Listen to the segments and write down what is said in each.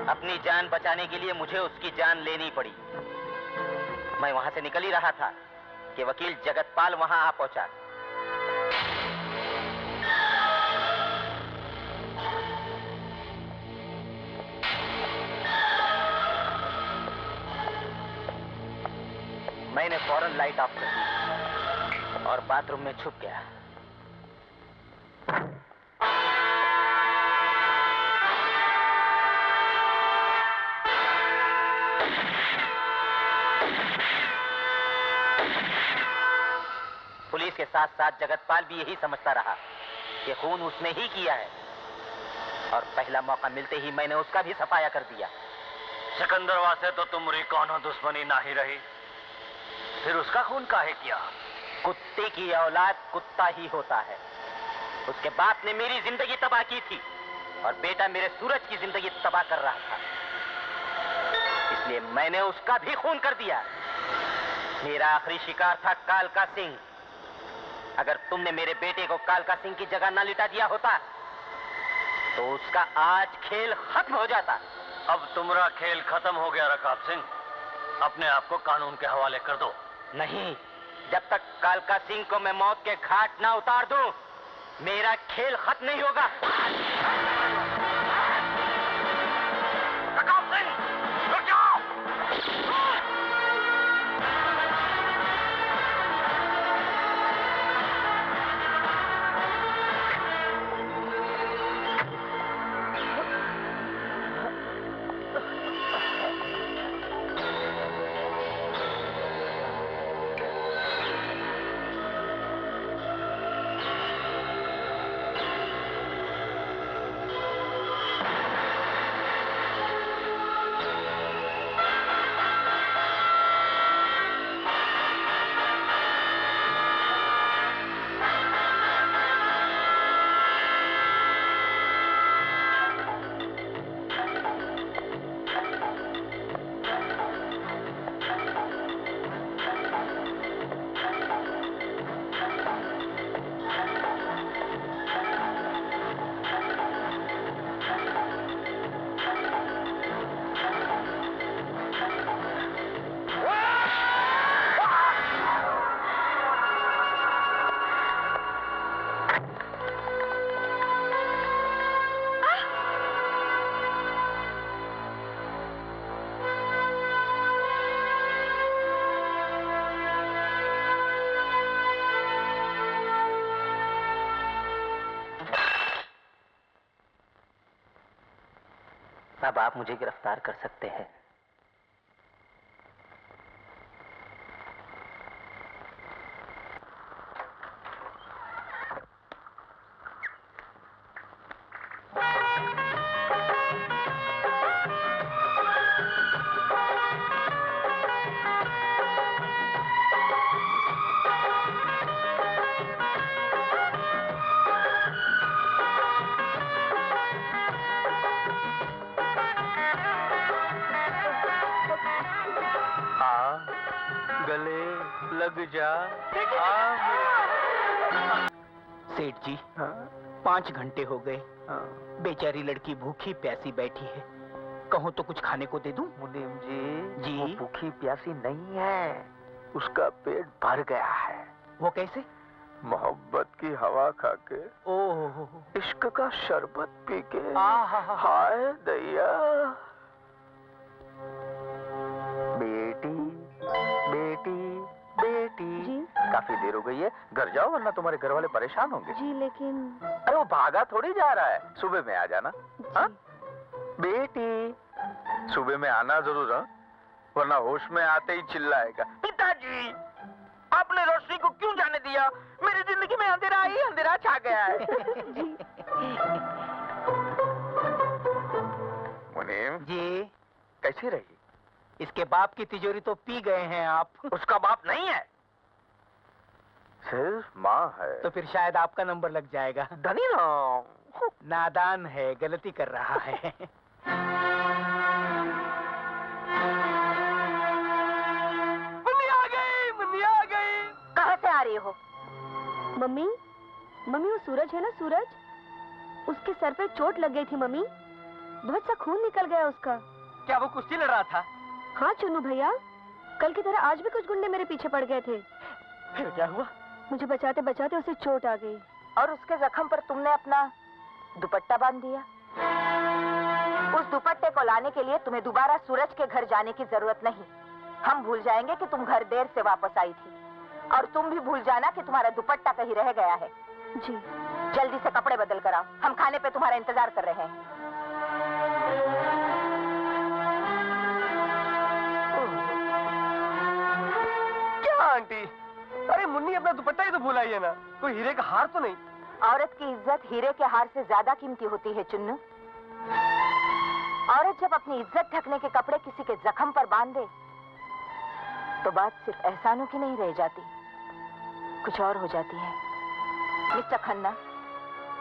अपनी जान बचाने के लिए मुझे उसकी जान लेनी पड़ी। मैं वहां से निकल ही रहा था कि वकील जगतपाल वहां आ पहुंचा। मैंने फौरन लाइट ऑफ कर दी और बाथरूम में छुप गया। पुलिस के साथ साथ जगतपाल भी यही समझता रहा कि खून उसने ही किया है, और पहला मौका मिलते ही मैंने उसका भी सफाया कर दिया। सिकंदरवा से तो तुम्हारी कौनो दुश्मनी ना ही रही, फिर उसका खून काहे किया? कुत्ते की औलाद कुत्ता ही होता है। उसके बाप ने मेरी जिंदगी तबाह की थी और बेटा मेरे सूरज की जिंदगी तबाह कर रहा था, इसलिए मैंने उसका भी खून कर दिया। मेरा आखिरी शिकार था कालका सिंह। अगर तुमने मेरे बेटे को कालका सिंह की जगह ना लिटा दिया होता तो उसका आज खेल खत्म हो जाता। अब तुम्हारा खेल खत्म हो गया रकाब सिंह, अपने आप को कानून के हवाले कर दो। नहीं, जब तक कालका सिंह को मैं मौत के घाट ना उतार दूं, मेरा खेल खत्म नहीं होगा। रकाब सिंह, रुक जाओ! अब आप मुझे गिरफ्तार कर सकते हैं। लग जा। सेठ जी, 5 घंटे हो गए। बेचारी लड़की भूखी प्यासी बैठी है, कहूँ तो कुछ खाने को दे दूं? मुनीम जी, जी? वो भूखी प्यासी नहीं है, उसका पेट भर गया है। वो कैसे? मोहब्बत की हवा खा के, ओह, इश्क का शरबत पी के, हाय दैया। बेटी बेटी बेटी जी? काफी देर हो गई है, घर जाओ वरना तुम्हारे घर वाले परेशान होंगे। जी लेकिन अरे वो भागा थोड़ी जा रहा है, सुबह में आ जाना। हाँ बेटी, सुबह में आना जरूर, हाँ? वरना होश में आते ही चिल्लाएगा, पिताजी आपने रोशनी को क्यों जाने दिया? मेरी जिंदगी में अंधेरा ही अंधेरा छा गया है। मुनीम जी? कैसी रही? इसके बाप की तिजोरी तो पी गए हैं आप। उसका बाप नहीं है, सिर्फ माँ है। तो फिर शायद आपका नंबर लग जाएगा। धनी ना, नादान है, गलती कर रहा है। मम्मी आ गई, मम्मी आ गई। कहाँ से आ रही हो? मम्मी, मम्मी वो सूरज है ना, सूरज, उसके सर पे चोट लग गई थी मम्मी। बहुत सा खून निकल गया उसका। क्या वो कुश्ती लड़ रहा था? हाँ चुन्नू भैया, कल की तरह आज भी कुछ गुंडे मेरे पीछे पड़ गए थे। फिर क्या हुआ? मुझे बचाते बचाते उसे चोट आ गई। और उसके जख्म पर तुमने अपना दुपट्टा बांध दिया। उस दुपट्टे को लाने के लिए तुम्हें दोबारा सूरज के घर जाने की जरूरत नहीं। हम भूल जाएंगे कि तुम घर देर से वापस आई थी, और तुम भी भूल जाना कि तुम्हारा दुपट्टा कहीं रह गया है। जी। जल्दी से कपड़े बदल कर आओ, हम खाने पे तुम्हारा इंतजार कर रहे हैं। क्या आंटी? अरे मुन्नी अपना दुपट्टा ही तो भूल आई है ना, कोई हीरे का हार तो नहीं? औरत की इज्जत हीरे के हार से ज्यादा कीमती होती है चुन्नू। औरत जब अपनी इज्जत ढकने के कपड़े किसी के जख्म पर बांध दे तो बात सिर्फ एहसानों की नहीं रह जाती, कुछ और हो जाती है। मिस्टर खन्ना,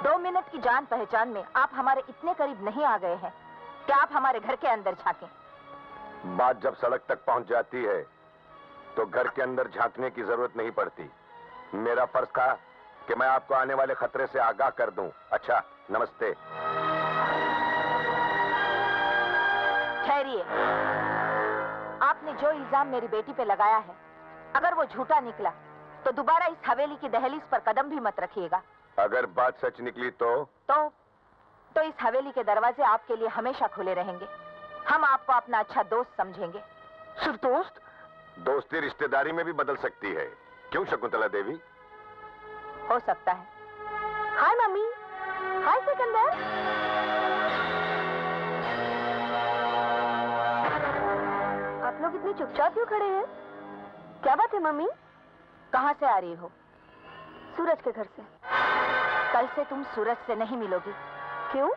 2 मिनट की जान पहचान में आप हमारे इतने करीब नहीं आ गए हैं कि आप हमारे घर के अंदर झांकें। बात जब सड़क तक पहुंच जाती है तो घर के अंदर झांकने की जरूरत नहीं पड़ती। मेरा फर्ज था कि मैं आपको आने वाले खतरे से आगाह कर दूं। अच्छा, नमस्ते। ठहरिए, आपने जो इल्जाम मेरी बेटी पे लगाया है, अगर वो झूठा निकला तो दोबारा इस हवेली की दहलीज पर कदम भी मत रखिएगा। अगर बात सच निकली तो इस हवेली के दरवाजे आपके लिए हमेशा खुले रहेंगे। हम आपको अपना अच्छा दोस्त समझेंगे। सिर्फ दोस्त? दोस्ती रिश्तेदारी में भी बदल सकती है, क्यों शकुंतला देवी? हो सकता है। हाय मम्मी। हाय सिकंदर। आप लोग इतने चुपचाप क्यों खड़े हैं? क्या बात है मम्मी? कहाँ से आ रही हो? सूरज के घर से। कल से तुम सूरज से नहीं मिलोगी। क्यों?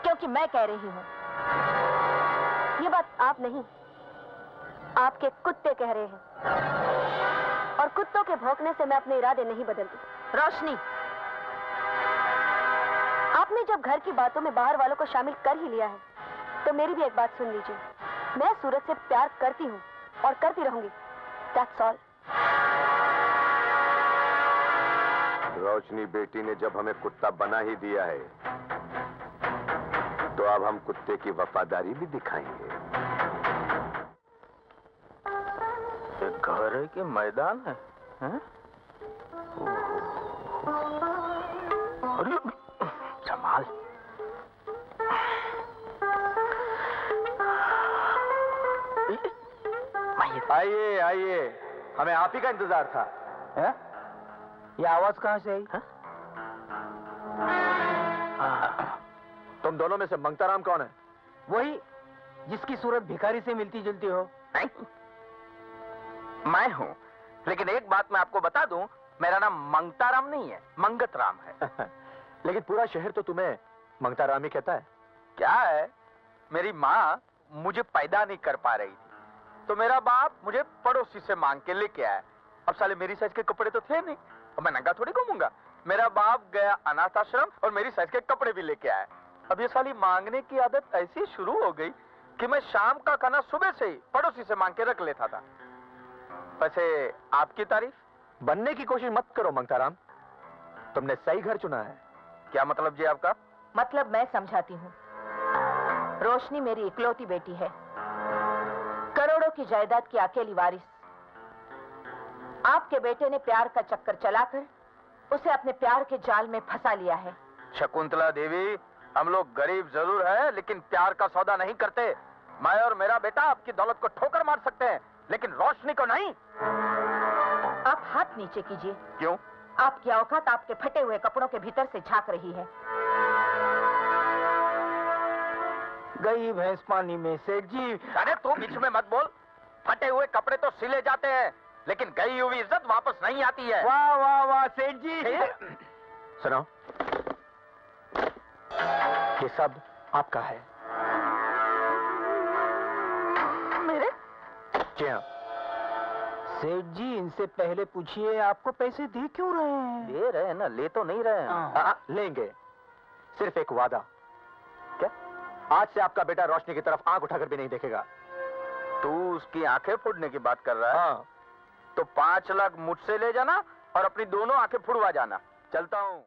क्योंकि मैं कह रही हूँ। ये बात आप नहीं, आपके कुत्ते कह रहे हैं, और कुत्तों के भौंकने से मैं अपने इरादे नहीं बदलती। रोशनी, आपने जब घर की बातों में बाहर वालों को शामिल कर ही लिया है तो मेरी भी एक बात सुन लीजिए। मैं सूरज से प्यार करती हूँ और करती रहूंगी। That's all। रोशनी बेटी ने जब हमें कुत्ता बना ही दिया है तो अब हम कुत्ते की वफादारी भी दिखाएंगे। ये घर है कि मैदान है? हैं? अरे जमाल, आइए आइए, हमें आप ही का इंतजार था। है? ये आवाज कहाँ से आई? तुम दोनों में से मंगताराम कौन है? वही जिसकी सूरत भिखारी से मिलती जुलती हो। मैं हूँ, लेकिन एक बात मैं आपको बता दूं, मेरा नाम मंगताराम नहीं है, मंगतराम है। लेकिन पूरा शहर तो तुम्हें मंगताराम ही कहता है। क्या है, मेरी माँ मुझे पैदा नहीं कर पा रही थी, तो मेरा बाप मुझे पड़ोसी से मांग के लेके आया। अब साले मेरी साइज के कपड़े तो थे नहीं, और मैं नंगा थोड़ी घूमूंगा। मेरा बाप गया अनाथ आश्रम और मेरी साइज के कपड़े भी लेके आया। अब ये साली मांगने की आदत ऐसी शुरू हो गई कि मैं शाम का खाना सुबह से ही पड़ोसी से मांग के रख लेता था। वैसे आपकी तारीफ? बनने की कोशिश मत करो मंगताराम, तुमने सही घर चुना है। क्या मतलब जी आपका? मतलब मैं समझाती हूँ। रोशनी मेरी इकलौती बेटी है, करोड़ों की जायदाद की अकेली वारिस। आपके बेटे ने प्यार का चक्कर चलाकर उसे अपने प्यार के जाल में फंसा लिया है। शकुंतला देवी, हम लोग गरीब जरूर है, लेकिन प्यार का सौदा नहीं करते। मैं और मेरा बेटा आपकी दौलत को ठोकर मार सकते हैं, लेकिन रोशनी को नहीं। आप हाथ नीचे कीजिए। क्यों? आपकी औकात आपके फटे हुए कपड़ों के भीतर से झांक रही है। गई भैंस पानी में सेठ जी। अरे तू बीच में मत बोल। फटे हुए कपड़े तो सिले जाते हैं, लेकिन गई हुई इज्जत वापस नहीं आती है। वाह वाह वाह सेठ जी। सुनो, ये सब आपका है। मेरे? जी हाँ। सेठ जी, इनसे पहले पूछिए आपको पैसे दे क्यों रहे हैं? दे रहे हैं ना, ले तो नहीं रहे हैं। लेंगे, सिर्फ एक वादा। क्या? आज से आपका बेटा रोशनी की तरफ आंख उठाकर भी नहीं देखेगा। तू उसकी आंखें फोड़ने की बात कर रहा है? हाँ। तो 5 लाख मुझसे ले जाना और अपनी दोनों आंखें फुड़वा जाना। चलता हूँ।